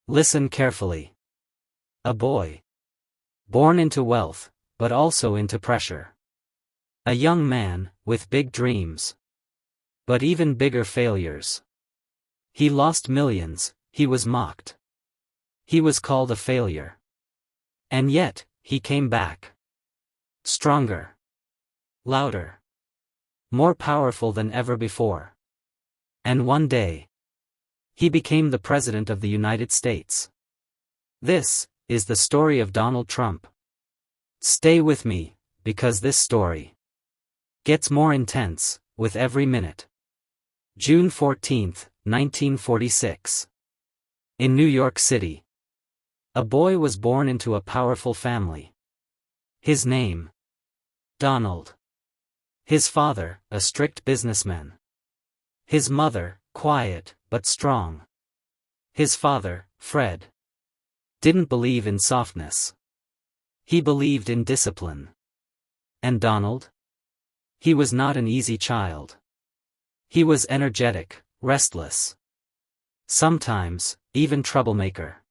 Listen carefully. A boy. Born into wealth, but also into pressure. A young man, with big dreams. But even bigger failures. He lost millions, he was mocked. He was called a failure. And yet, he came back. Stronger. Louder. More powerful than ever before. And one day, he became the President of the United States. This is the story of Donald Trump. Stay with me, because this story gets more intense with every minute. June 14, 1946. In New York City. A boy was born into a powerful family. His name? Donald. His father, a strict businessman. His mother, quiet, but strong. His father, Fred, didn't believe in softness. He believed in discipline. And Donald? He was not an easy child. He was energetic, restless. Sometimes, even troublemaker.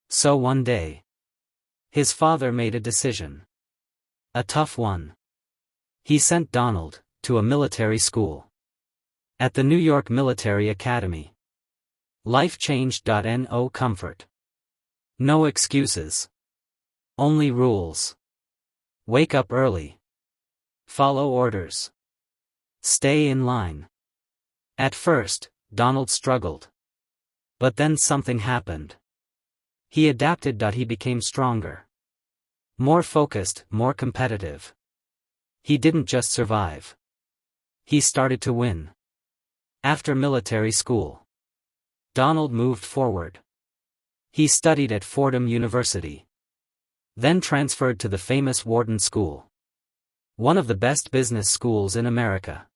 So one day, his father made a decision. A tough one. He sent Donald to a military school. At the New York Military Academy. Life changed. No comfort. No excuses. Only rules. Wake up early. Follow orders. Stay in line. At first, Donald struggled. But then something happened. He adapted. He became stronger. More focused, more competitive. He didn't just survive. He started to win. After military school, Donald moved forward. He studied at Fordham University. Then transferred to the famous Wharton School. One of the best business schools in America.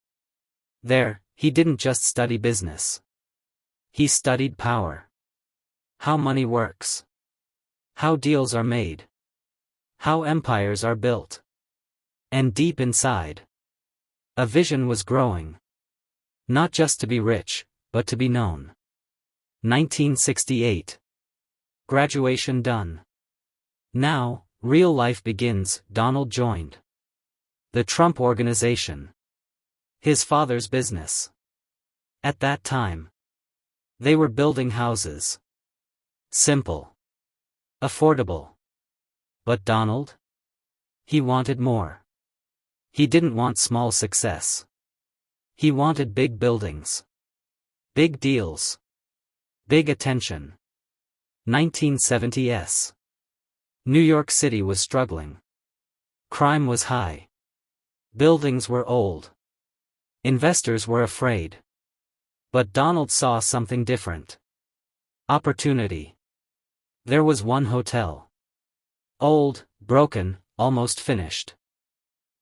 There, he didn't just study business. He studied power. How money works. How deals are made. How empires are built. And deep inside, a vision was growing. Not just to be rich, but to be known. 1968. Graduation done. Now, real life begins. Donald joined the Trump Organization. His father's business. At that time, they were building houses. Simple. Affordable. But Donald? He wanted more. He didn't want small success. He wanted big buildings. Big deals. Big attention. 1970s. New York City was struggling. Crime was high. Buildings were old. Investors were afraid. But Donald saw something different. Opportunity. There was one hotel. Old, broken, almost finished.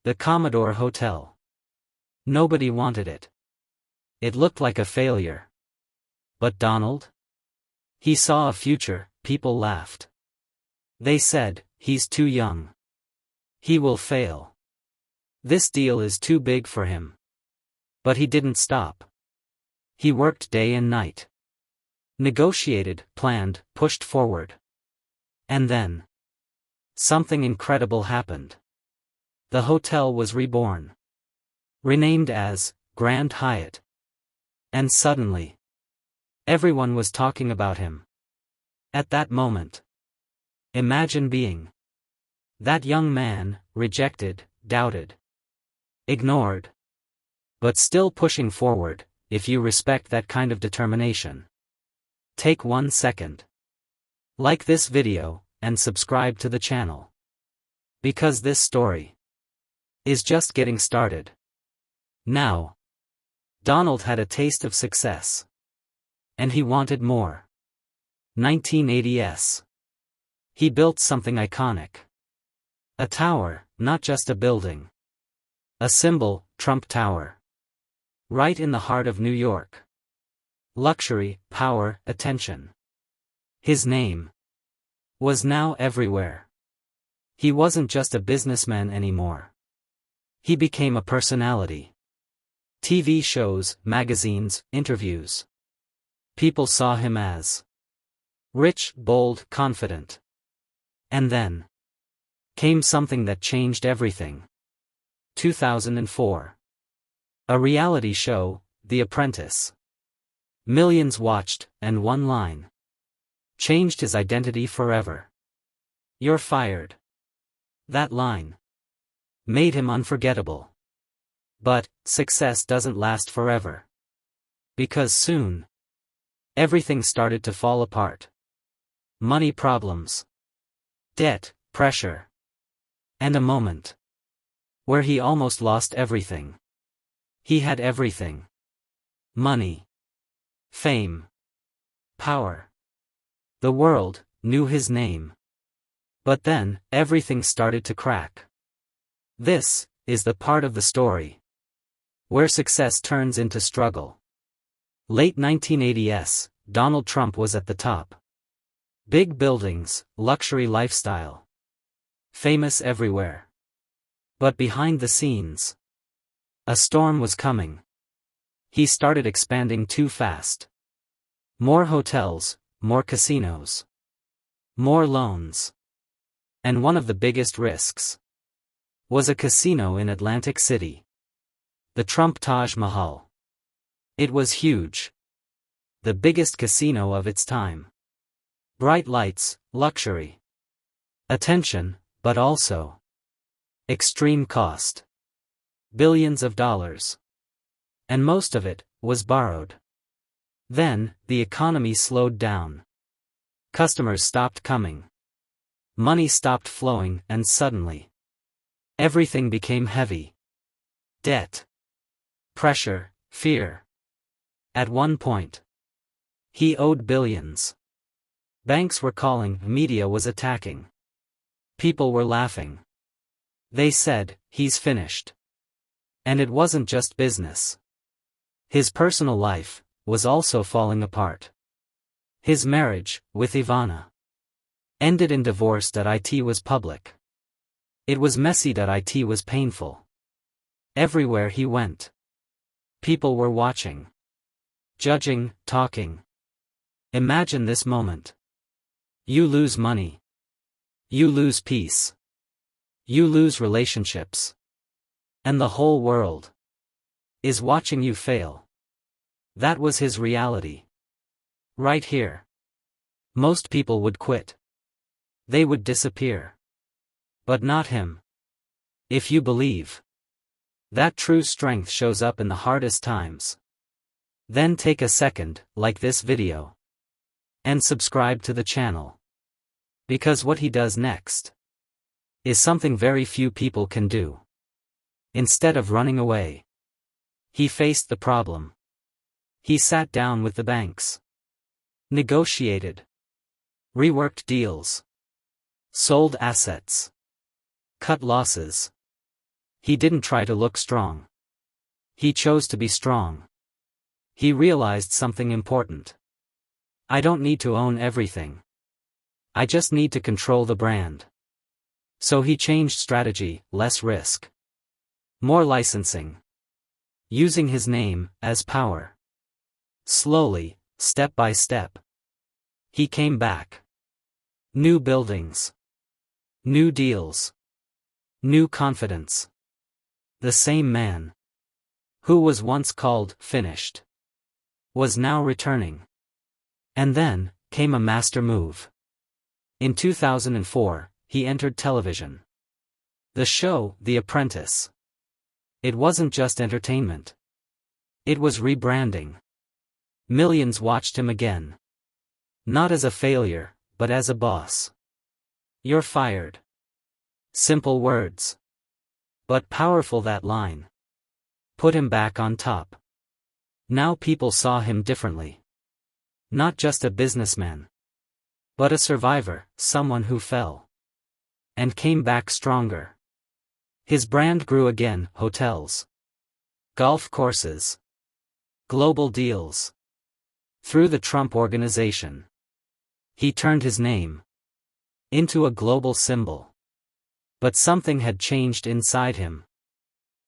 The Commodore Hotel. Nobody wanted it. It looked like a failure. But Donald? He saw a future. People laughed. They said, he's too young. He will fail. This deal is too big for him. But he didn't stop. He worked day and night. Negotiated, planned, pushed forward. And then, something incredible happened. The hotel was reborn. Renamed as Grand Hyatt. And suddenly, everyone was talking about him. At that moment, imagine being that young man, rejected, doubted, ignored, but still pushing forward. If you respect that kind of determination, take 1 second. Like this video, and subscribe to the channel. Because this story is just getting started. Now, Donald had a taste of success. And he wanted more. 1980s. He built something iconic. A tower, not just a building. A symbol, Trump Tower. Right in the heart of New York. Luxury, power, attention. His name was now everywhere. He wasn't just a businessman anymore. He became a personality. TV shows, magazines, interviews. People saw him as Rich, bold, confident. And then came something that changed everything. 2004. A reality show, The Apprentice. Millions watched, and one line changed his identity forever. "You're fired." That line made him unforgettable. But success doesn't last forever. Because soon, everything started to fall apart. Money problems, debt, pressure, and a moment where he almost lost everything. He had everything: money, fame, power. The world knew his name. But then, everything started to crack. This is the part of the story where success turns into struggle. Late 1980s, Donald Trump was at the top. Big buildings, luxury lifestyle. Famous everywhere. But behind the scenes, a storm was coming. He started expanding too fast. More hotels, more casinos, more loans. And one of the biggest risks was a casino in Atlantic City. The Trump Taj Mahal. It was huge. The biggest casino of its time. Bright lights, luxury, attention, but also extreme cost. Billions of dollars. And most of it was borrowed. Then, the economy slowed down. Customers stopped coming. Money stopped flowing, and suddenly, everything became heavy. Debt, pressure, fear. At one point, he owed billions. Banks were calling, media was attacking. People were laughing. They said, "He's finished." And it wasn't just business. His personal life was also falling apart. His marriage with Ivana ended in divorce. It was public. It was messy. It was painful. Everywhere he went, people were watching, judging, talking. Imagine this moment. You lose money. You lose peace. You lose relationships. And the whole world is watching you fail. That was his reality. Right here. Most people would quit. They would disappear. But not him. If you believe that true strength shows up in the hardest times, then take a second, like this video, and subscribe to the channel. Because what he does next is something very few people can do. Instead of running away, he faced the problem. He sat down with the banks, negotiated, reworked deals, sold assets, cut losses. He didn't try to look strong. He chose to be strong. He realized something important. I don't need to own everything. I just need to control the brand. So he changed strategy: less risk, more licensing, using his name as power. Slowly, step by step, he came back. New buildings, new deals, new confidence. The same man who was once called finished was now returning. And then came a master move. In 2004, he entered television. The show, The Apprentice. It wasn't just entertainment. It was rebranding. Millions watched him again. Not as a failure, but as a boss. "You're fired." Simple words. But powerful. That line put him back on top. Now people saw him differently. Not just a businessman, but a survivor, someone who fell and came back stronger. His brand grew again: hotels, golf courses, global deals. Through the Trump Organization, he turned his name into a global symbol. But something had changed inside him.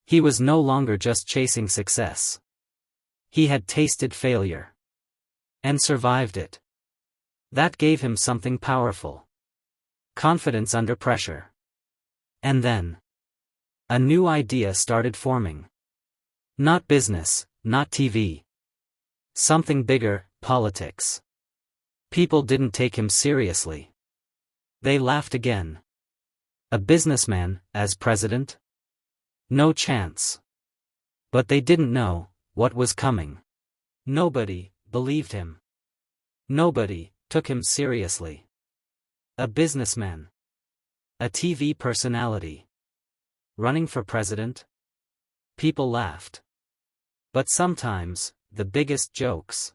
He was no longer just chasing success. He had tasted failure and survived it. That gave him something powerful. Confidence under pressure. And then, a new idea started forming. Not business, not TV. Something bigger, politics. People didn't take him seriously. They laughed again. A businessman, as president? No chance. But they didn't know what was coming. Nobody believed him. Nobody took him seriously. A businessman. A TV personality. Running for president? People laughed. But sometimes, the biggest jokes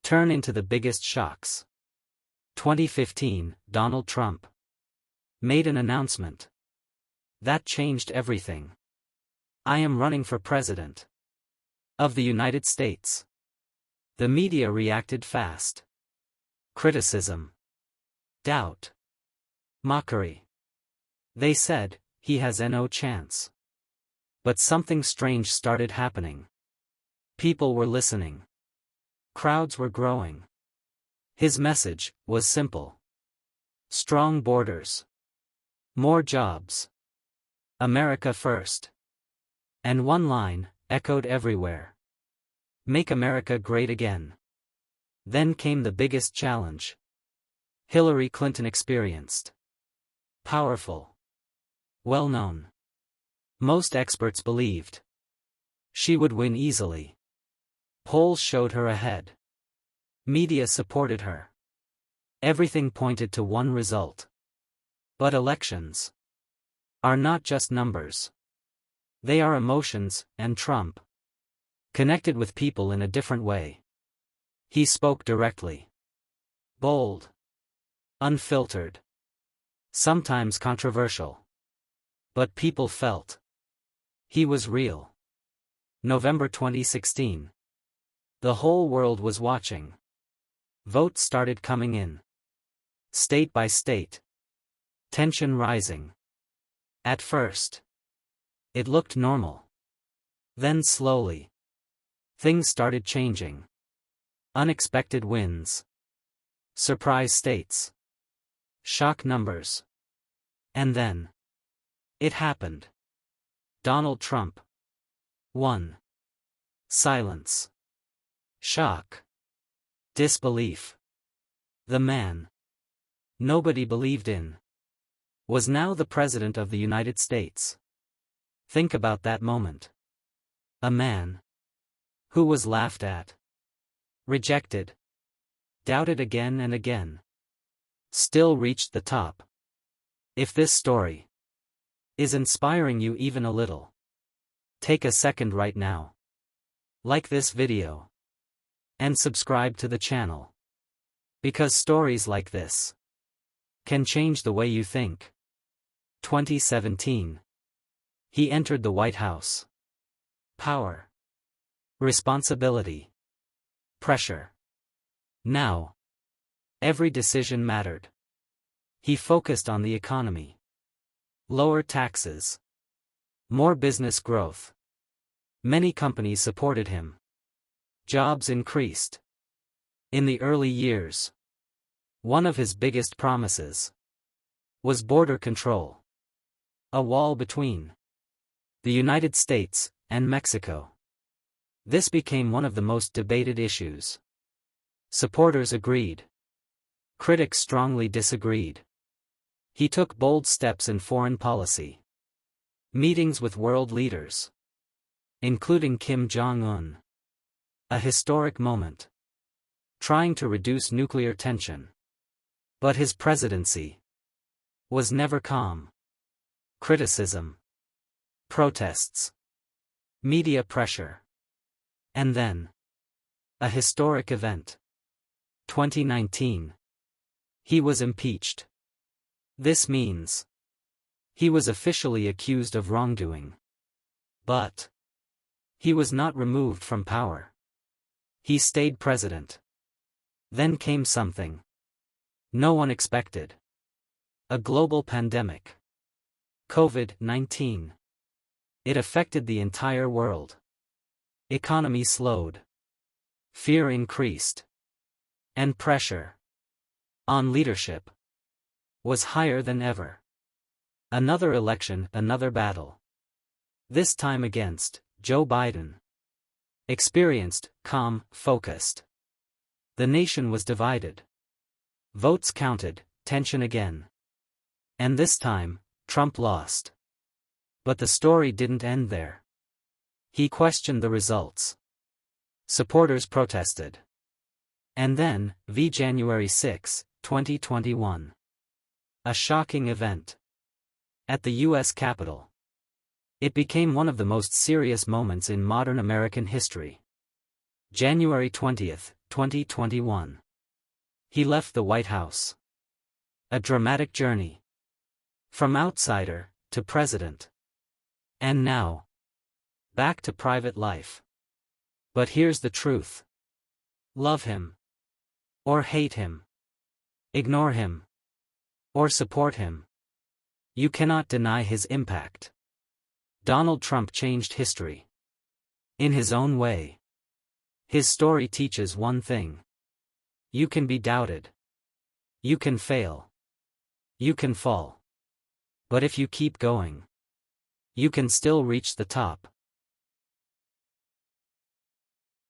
turn into the biggest shocks. 2015, Donald Trump made an announcement. That changed everything. I am running for president of the United States. The media reacted fast. Criticism. Doubt. Mockery. They said, he has no chance. But something strange started happening. People were listening. Crowds were growing. His message was simple. Strong borders. More jobs. America first. And one line echoed everywhere. Make America great again. Then came the biggest challenge. Hillary Clinton experienced. Powerful. Well-known. Most experts believed she would win easily. Polls showed her ahead. Media supported her. Everything pointed to one result. But elections are not just numbers. They are emotions, and Trump connected with people in a different way. He spoke directly. Bold. Unfiltered. Sometimes controversial. But people felt he was real. November 2016. The whole world was watching. Votes started coming in. State by state. Tension rising. At first, it looked normal. Then slowly, things started changing. Unexpected wins. Surprise states. Shock numbers. And then, it happened. Donald Trump won. Silence. Shock. Disbelief. The man nobody believed in was now the President of the United States. Think about that moment. A man who was laughed at, rejected, doubted again and again, still reached the top. If this story is inspiring you even a little, take a second right now. Like this video. And subscribe to the channel. Because stories like this can change the way you think. 2017. He entered the White House. Power. Responsibility. Pressure. Now, every decision mattered. He focused on the economy. Lower taxes. More business growth. Many companies supported him. Jobs increased. In the early years, one of his biggest promises was border control. A wall between the United States and Mexico. This became one of the most debated issues. Supporters agreed. Critics strongly disagreed. He took bold steps in foreign policy. Meetings with world leaders, including Kim Jong-un. A historic moment. Trying to reduce nuclear tension. But his presidency was never calm. Criticism. Protests. Media pressure. And then, a historic event. 2019. He was impeached. This means he was officially accused of wrongdoing. But he was not removed from power. He stayed president. Then came something no one expected. A global pandemic. COVID-19. It affected the entire world. Economy slowed. Fear increased. And pressure on leadership was higher than ever. Another election, another battle. This time against Joe Biden. Experienced, calm, focused. The nation was divided. Votes counted, tension again. And this time, Trump lost. But the story didn't end there. He questioned the results. Supporters protested. And then, January 6, 2021. A shocking event. At the U.S. Capitol. It became one of the most serious moments in modern American history. January 20, 2021. He left the White House. A dramatic journey. From outsider, to president. And now, back to private life. But here's the truth. Love him. Or hate him. Ignore him. Or support him. You cannot deny his impact. Donald Trump changed history. In his own way. His story teaches one thing. You can be doubted. You can fail. You can fall. But if you keep going, you can still reach the top.